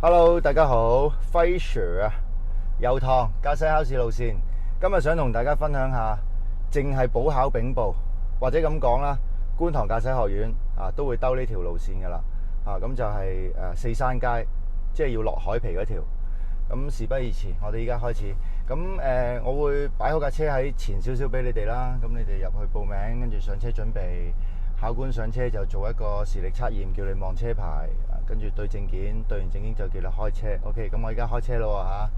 Hello，大家好，輝 Sir 啊，油塘駕駛考試路線，今日想同大家分享下，淨係補考丙部或者咁講啦，觀塘駕駛學院都會兜呢條路線噶啦，咁就係四山街，即係要落海皮嗰條。咁事不宜遲，我哋依家開始。咁我會擺好架車喺前少少俾你哋啦，咁你哋入去報名，跟住上車準備。考官上車就做一個視力測驗，叫你望車牌，跟住對證件，對完證件就叫你開車。OK，咁我而家開車咯嚇，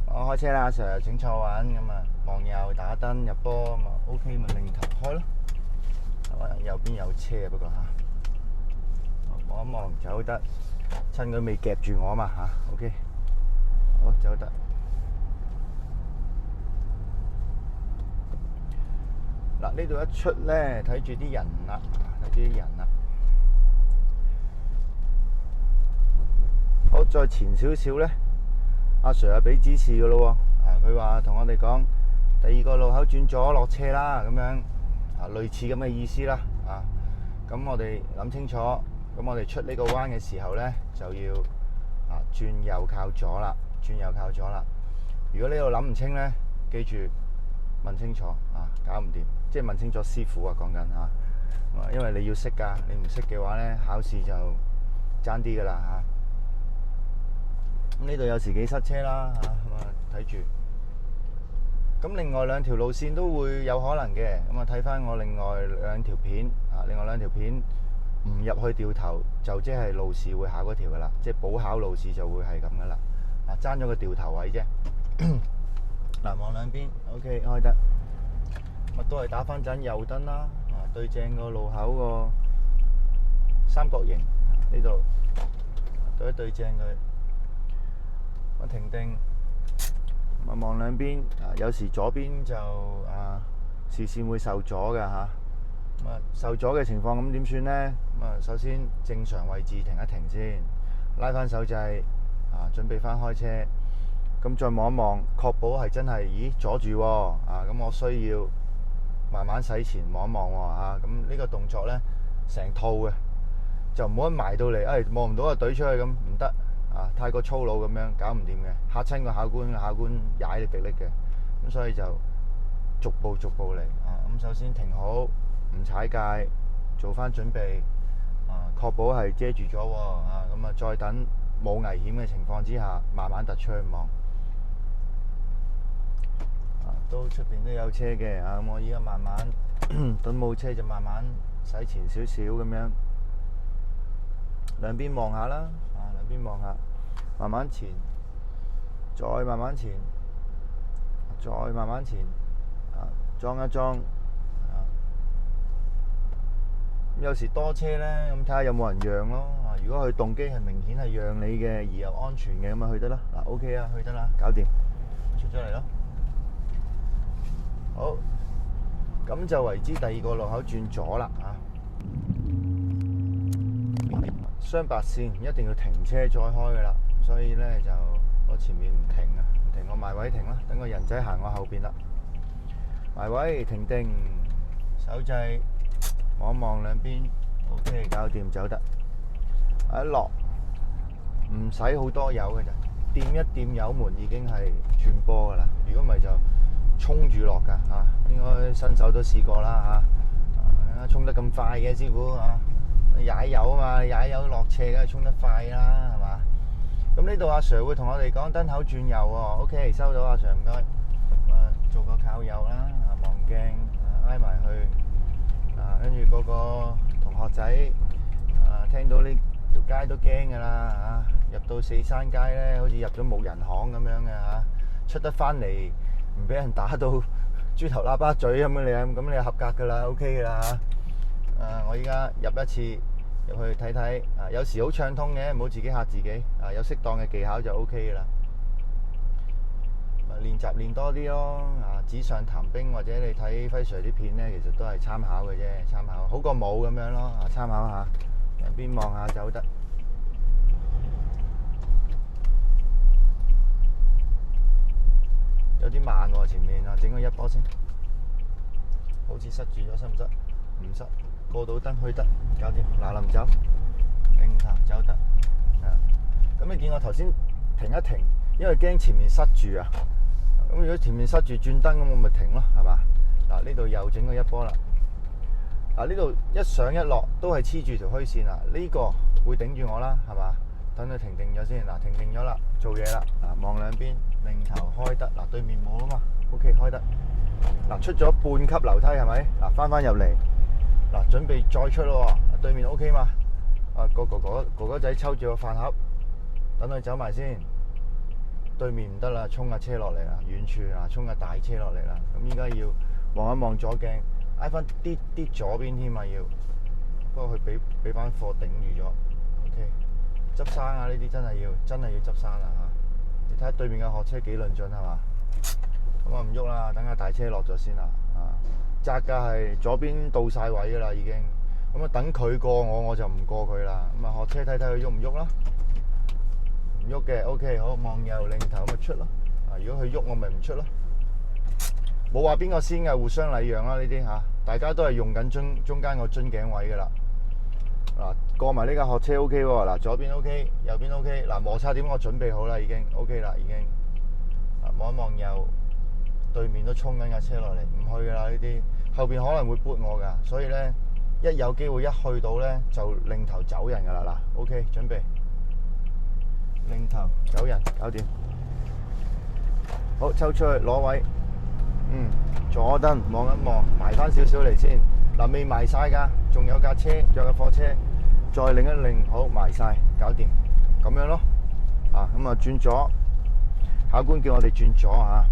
我開車啦，阿 Sir 請坐穩，咁啊望右打燈入波，咁啊 OK 咪擰頭開咯。右邊有車啊，不過望一望走得，趁佢未夾住我啊嘛嚇。OK， 好走得。嗱，呢度一出咧，睇住啲人啦，好，再前少少咧，阿 Sir 俾指示噶咯喎，佢話同我哋講第二個路口轉左落車啦，咁樣類似咁嘅意思啦，咁我哋諗清楚，咁我哋出呢個彎嘅時候咧，就要轉右靠左啦，如果呢度諗唔清咧，記住問清楚搞唔掂。即係問清楚師傅講緊嚇，因為你要識㗎，你唔識嘅話咧，考試就爭啲㗎啦嚇。咁呢度有時幾塞車啦嚇，咁睇住。咁另外兩條路線都會有可能嘅，咁睇翻我另外兩條片唔入去掉頭，就即係路試會考嗰條㗎啦，即係補考路試就會係咁㗎啦。爭咗個掉頭位啫。嗱，望兩邊 ，OK 開得。都係打翻盞右燈啦，對正個路口個三角形呢度，對正佢。我停定，望兩邊，有時左邊就視線會受阻嘅嚇。受阻嘅情況咁點算呢？首先正常位置停一停先，拉翻手掣，準備翻開車。咁再望一望，確保係真係，咦阻住喎，咁我需要慢慢駛前望一望喎，咁呢個動作呢，成套嘅，就唔好一埋到嚟，望唔到就懟出去咁唔得，太過粗魯咁樣搞唔掂嘅，嚇親個考官踩你迫力嘅，咁所以就逐步嚟，咁首先停好，唔踩界，做翻準備，確保係遮住咗喎，咁再等冇危險嘅情況之下，慢慢突出去望。都出邊都有車嘅，咁我依家慢慢等冇車就慢慢駛前少少咁樣，兩邊望下啦，慢慢前，再慢慢前，裝一裝，有時多車呢，咁睇下有冇人讓咯，如果佢動機係明顯係讓你嘅，而又安全嘅，咁去得啦，OK 啊，去得啦，搞掂，出咗嚟咯。好，咁就為之第二個路口轉左啦雙白線一定要停車再開噶啦，所以咧就我前面唔停我埋位停啦，等個人仔行我後邊啦，埋位停定，手掣望一望兩邊 ，OK 搞掂走得，一落唔使好多油嘅咋，掂一掂油門已經係轉波噶啦，如果唔係就衝住落㗎應該新手都試過啦衝得咁快嘅師傅踩油啊嘛，踩油落斜梗係衝得快啦，係嘛？咁呢度阿 Sir 會同我哋講燈口轉右喎，OK 收到阿 Sir 唔該，做個靠右啦，望鏡挨埋去，跟住嗰個同學仔聽到呢條街都驚㗎啦入到四山街咧，好似入咗無人巷咁樣嘅出得翻嚟。唔俾人打到豬頭喇叭嘴咁樣咁你就合格㗎啦 ，OK 㗎啦我依家入一次入去睇睇，有時好暢通嘅，唔好自己嚇自己，有適當嘅技巧就 OK 㗎啦。練習練多啲咯，紙上談兵或者你睇輝 Sir 啲片咧，其實都係參考嘅啫，參考好過冇咁樣咯，參考下，一邊望下走得。有啲慢喎，前面整個一波先，好似塞住咗，塞唔塞？唔塞，過到燈去得，搞掂。嗱，臨走，擰頭走得。咁你見我頭先停一停，因為驚前面塞住啊。咁如果前面塞住轉燈咁，我咪停咯，係嘛？嗱，呢度又整咗一波啦。嗱，呢度一上一落都係黐住條虛線啊。呢個會頂住我啦，係嘛？等佢停定咗先。嗱，停定咗啦，做嘢啦。嗱，望兩邊，擰頭開得。嗱，對面冇啊嘛。OK， 開得。嗱，出咗半級樓梯係咪？嗱，翻入嚟。嗱，準備再出咯。對面 OK 嘛？啊，哥哥仔抽住個飯盒，等佢走埋先。對面唔得啦，衝架車落嚟啦，遠處啊，衝架大車落嚟啦。咁依家要望一望左鏡，挨翻啲左邊添啊要。不過佢俾班貨頂住咗。OK， 執生啊！呢啲真係要執生啊嚇！你睇下對面嘅學車幾論盡係嘛？咁啊唔喐啦，等架大車落咗先啦。啊，窄㗎係左邊到晒位㗎啦已經。咁啊等佢過我就唔過佢啦。咁啊學車睇睇佢喐唔喐啦。唔喐嘅 OK， 好，望右擰頭咁咪出咯。啊，如果佢喐我咪唔出咯。冇話邊個先嘅，互相禮讓啦呢啲嚇。大家都係用緊中間個樽頸位㗎啦。嗱，過埋呢架學車 OK 喎。嗱，左邊 OK， 右邊 OK。嗱，摩擦點我準備好啦，已經 OK 啦，已經。啊，望一望右，對面都衝緊架車落嚟，唔去㗎啦呢啲。後邊可能會撥我㗎，所以咧一有機會一去到咧就擰頭走人㗎啦。嗱 ，OK， 準備。擰頭走人，搞掂。好，抽出去攞位。左燈望一望，埋翻少少嚟先。嗱，未埋晒㗎，仲有架車，仲有架貨車，再擰一擰，好埋晒，搞掂。咁樣咯。啊，咁啊轉左，考官叫我哋轉左嚇。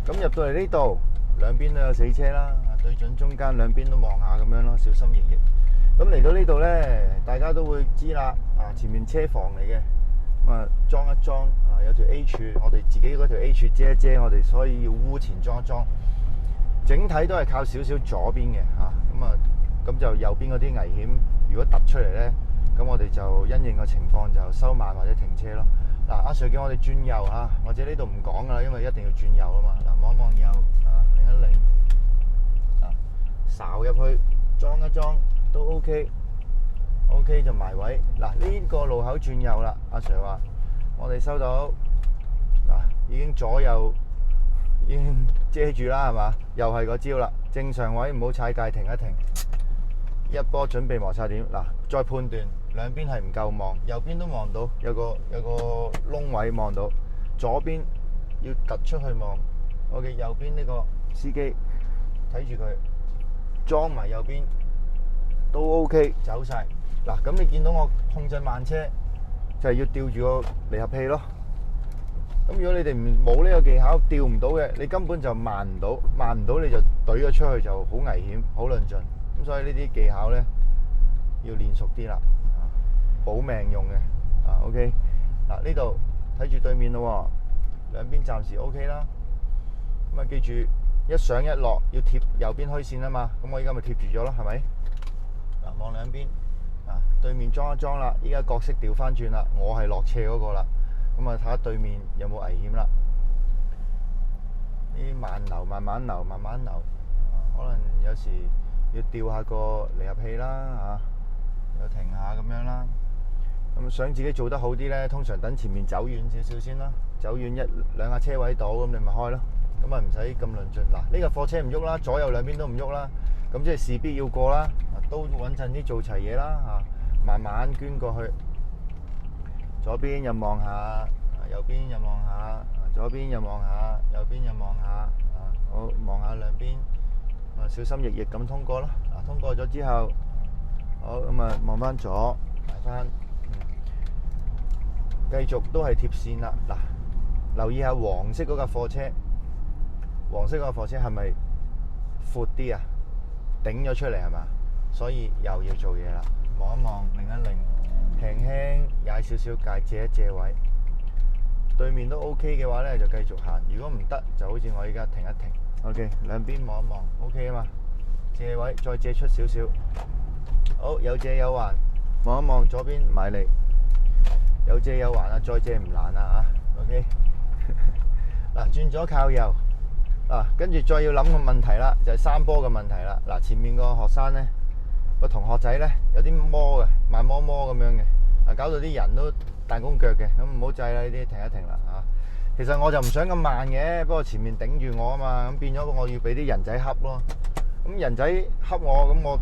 咁入到嚟呢度，兩邊都有死車啦。對準中間，兩邊都望下咁樣咯，小心翼翼。咁嚟到呢度咧，大家都會知啦。啊，前面車房嚟嘅。咁啊，裝一裝啊，有條 A 柱，我哋自己嗰條 A 柱遮一遮我哋，所以要污前裝一裝。整體都係靠少少左邊嘅嚇，咁就右邊嗰啲危險，如果突出嚟咧，咁我哋就因應個情況就收慢或者停車咯。嗱，阿 Sir 叫我哋轉右嚇，或者呢度唔講噶啦，因為一定要轉右啊嘛。嗱，望一望右啊，擰一擰啊，睄入去裝一裝都 OK。OK 就埋位。嗱，呢個路口轉右啦，阿 Sir 話我哋收到。嗱，已經左右已經遮住啦，係嘛？又係個招啦，正常位唔好踩界，停一停。一波準備摩擦點。嗱，再判斷兩邊係唔夠望，右邊都望到，有個窿位望到，左邊要突出去望。OK， 右邊呢個司機睇住佢裝埋右邊都 OK， 走晒。嗱，咁你見到我控制慢車，就係要吊住個離合器咯。咁如果你哋冇呢個技巧，吊唔到嘅，你根本就慢唔到你就懟咗出去就好危險，好論盡。咁所以呢啲技巧咧要練熟啲啦，保命用嘅。OK， 嗱呢度睇住對面咯，兩邊暫時 OK 啦。咁啊記住一上一落要貼右邊虛線啊嘛，咁我依家咪貼住咗咯，係咪？嗱，望兩邊。對面裝一裝啦，依家角色調翻轉啦，我係落斜嗰個啦。咁啊睇下對面有冇危險啦。呢慢流，慢慢流，可能有時要調下個離合器啦，又停下咁樣啦。咁想自己做得好啲咧，通常等前面走遠少少先啦，走遠一兩架車位到，咁你咪開咯。咁啊唔使咁論盡。嗱，呢個貨車唔喐啦，左右兩邊都唔喐啦，咁即係勢必要過啦。都穩陣啲做齊嘢啦，慢慢捐過去，左邊又望下，右邊又望下，左邊又望下，右邊又望下，好望下兩邊，小心翼翼咁通過咯。通過咗之後，好咁啊望翻左，埋翻，繼續都係貼線啦。嗱，留意下黃色嗰架貨車，黃色嗰架貨車係咪闊啲啊？頂咗出嚟係嘛？所以又要做嘢啦，望一望，擰一擰，輕輕踩少少界，借一借位。對面都 OK 嘅話咧，就繼續行。如果唔得，就好似我依家停一停。OK， 兩邊望一望 ，OK 啊嘛。借位，再借出少少。好，有借有還。望一望左邊埋嚟，有借有還啊，再借唔難啊嚇。OK， 嗱轉咗靠右。跟住再要諗個問題啦，就係三波嘅問題啦。嗱，前面個學生咧。個同學仔咧有啲摩嘅，慢摩咁樣嘅，搞到啲人都彈弓腳嘅，咁唔好制啦，呢啲停一停啦嚇。其實我就唔想咁慢嘅，不過前面頂住我啊嘛，咁變咗我要俾啲人仔恰咯。咁人仔恰我，咁我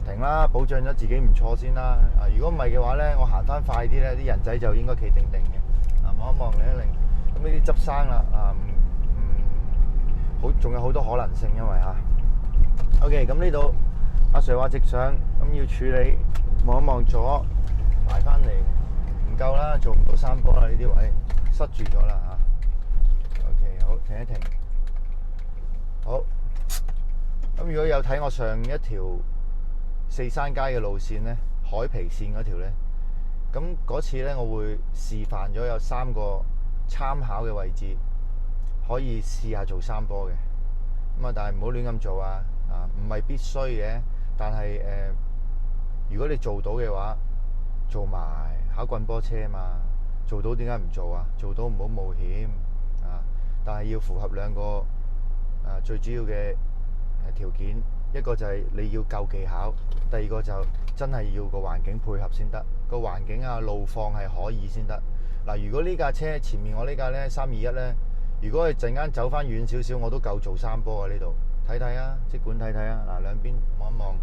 停啦，保障咗自己唔錯先啦。如果唔係嘅話咧，我行翻快啲咧，啲人仔就應該企定定嘅。望一望另一另，咁呢啲執生啦，好，仲有好多可能性，因為嚇。OK， 咁呢度阿 Sir 話直上，咁要處理，望一望左，埋翻嚟，唔夠啦，做唔到3波啦，呢啲位塞住咗啦嚇。OK， 好，停一停。好，咁如果有睇我上一條四山街嘅路線咧，海皮線嗰條咧，咁嗰次咧我會示範咗有3個參考嘅位置，可以試下做3波嘅。咁但係唔好亂咁做啊！唔係必須嘅，但係如果你做到嘅話，做埋考棍波車嘛，做到點解唔做啊？做到唔好冒險啊！但係要符合2個最主要嘅條件，一個就係你要夠技巧，第二個就真係要個環境配合先得，個環境路況係可以先得。如果呢架車前面我呢架咧321咧，如果佢陣間走翻遠少少，我都夠做3波啊！呢度睇睇啊，即管睇睇啊！兩邊望一望，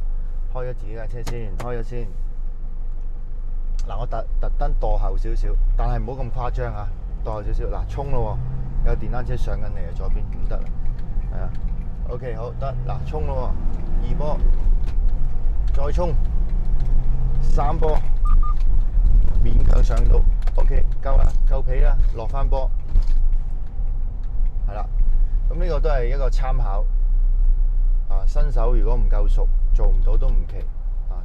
開咗自己架車先，開咗先。我特登墮後少少，但係唔好咁誇張啊！墮後少少，衝咯喎！有電單車上緊嚟啊，左邊唔得啦，係啊。OK， 好得，衝咯喎，2波，再衝，3波，勉強上到 ，OK， 夠啦，夠皮啦，落翻波，係啦。咁呢個都係一個參考。新手如果唔夠熟，做唔到都唔奇，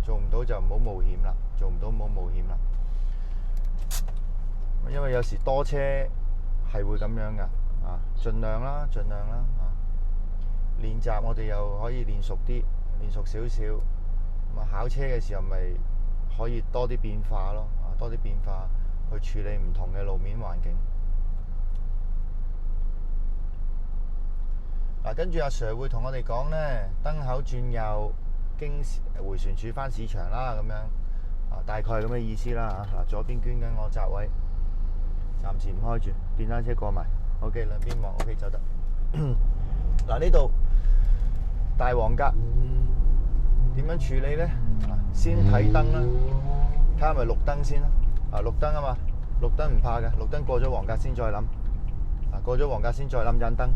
做唔到就唔好冒險啦，做唔到唔好冒險啦。因為有時多車係會咁樣噶，盡量啦，盡量啦。練習我哋又可以練熟啲，練熟少少。咁考車嘅時候咪可以多啲變化咯，多啲變化去處理唔同嘅路面環境。跟住阿 Sir 會同我哋講咧，燈口轉右，經迴旋處翻市場啦，咁樣大概係咁嘅意思啦嚇。左邊捐緊我閘位，暫時唔開住，電單車過埋。OK， 兩邊望 OK 走得。呢度大黃格點樣處理咧？先睇燈啦，睇下係咪綠燈先啦。綠燈啊嘛，綠燈唔怕嘅，綠燈過咗黃格先再諗。過咗黃格先再諗盞燈。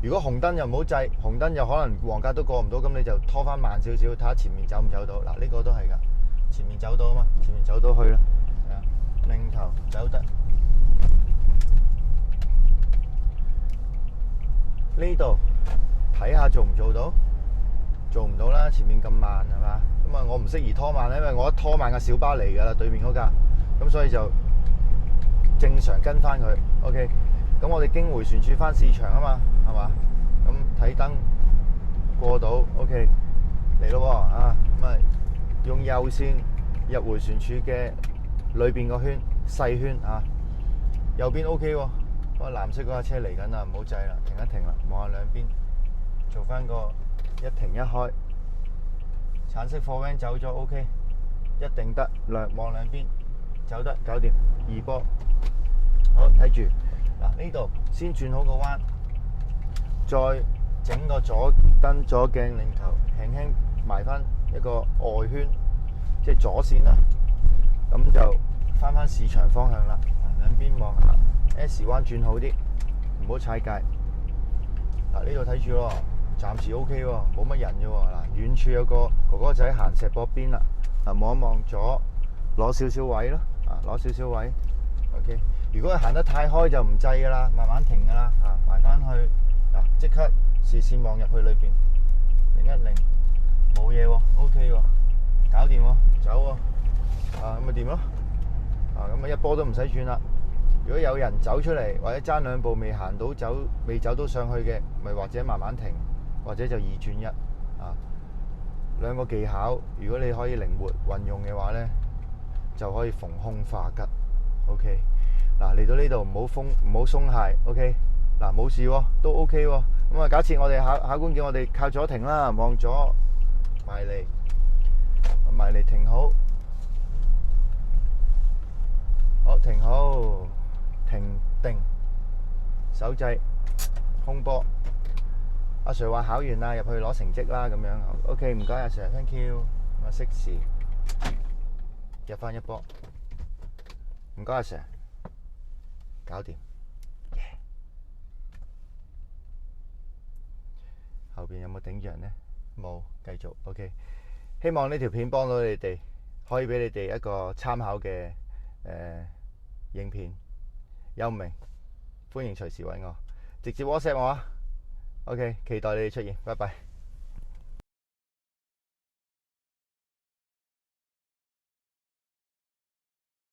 如果紅燈又唔好制，紅燈又可能黃格都過唔到，咁你就拖翻慢少少，睇下前面走唔走到。呢個都係噶，前面走到啊嘛，前面走到去啦，擰頭走得。呢度睇下做唔做到，做唔到啦，前面咁慢係嘛？咁我唔適宜拖慢，因為我一拖慢嘅小巴嚟噶啦，對面嗰架，咁所以就正常跟翻佢。OK。咁我哋經迴旋處翻市場啊嘛，係嘛？咁睇燈過到 ，OK 嚟咯喎，咁用右線入迴旋處嘅裏邊個圈細圈右邊 OK 喎，不過藍色嗰架車嚟緊啦，唔好制啦，停一停啦，望下兩邊，做翻個一停一開，橙色貨 van 走咗 OK， 一定得，望兩邊走得，搞掂2波，好睇住。呢度先轉好個彎，再整個左燈左鏡領頭，輕輕埋翻一個外圈，即係左線啦。咁就翻市場方向啦。兩邊望下 ，S 彎轉好啲，唔好踩界。呢度睇住咯，暫時 OK 喎，冇乜人嘅喎。遠處有個哥哥仔行石壆邊啦。望一望左，攞少少位咯，攞少少位 ，OK。如果佢行得太開就唔制噶啦，慢慢停噶啦，埋翻去即刻視線望入去裏邊，擰一擰，冇嘢喎 ，OK 喎，搞掂喎，走喎，咁咪掂咯，咁一波都唔使轉啦。如果有人走出嚟或者爭2步未走到上去嘅，咪或者慢慢停，或者就2轉1，2個技巧，如果你可以靈活運用嘅話咧，就可以逢凶化吉 ，OK。嚟到呢度唔好鬆懈 ，OK。冇事喎，都 OK 喎。咁假設我哋考官叫我哋靠左停啦，望左埋嚟停好，好，停好，停定，手掣，空波。阿 Sir 話考完啦，入去攞成績啦咁樣。OK， 唔該阿 Sir，thank you。我適時入翻一波，唔該阿 Sir，搞掂。Yeah. 後邊有冇頂住人呢？冇，繼續 OK。希望呢條片幫到你哋，可以俾你哋一個參考嘅影片。有唔明，歡迎隨時揾我，直接 WhatsApp 我啊。OK，期待你哋出現，拜拜。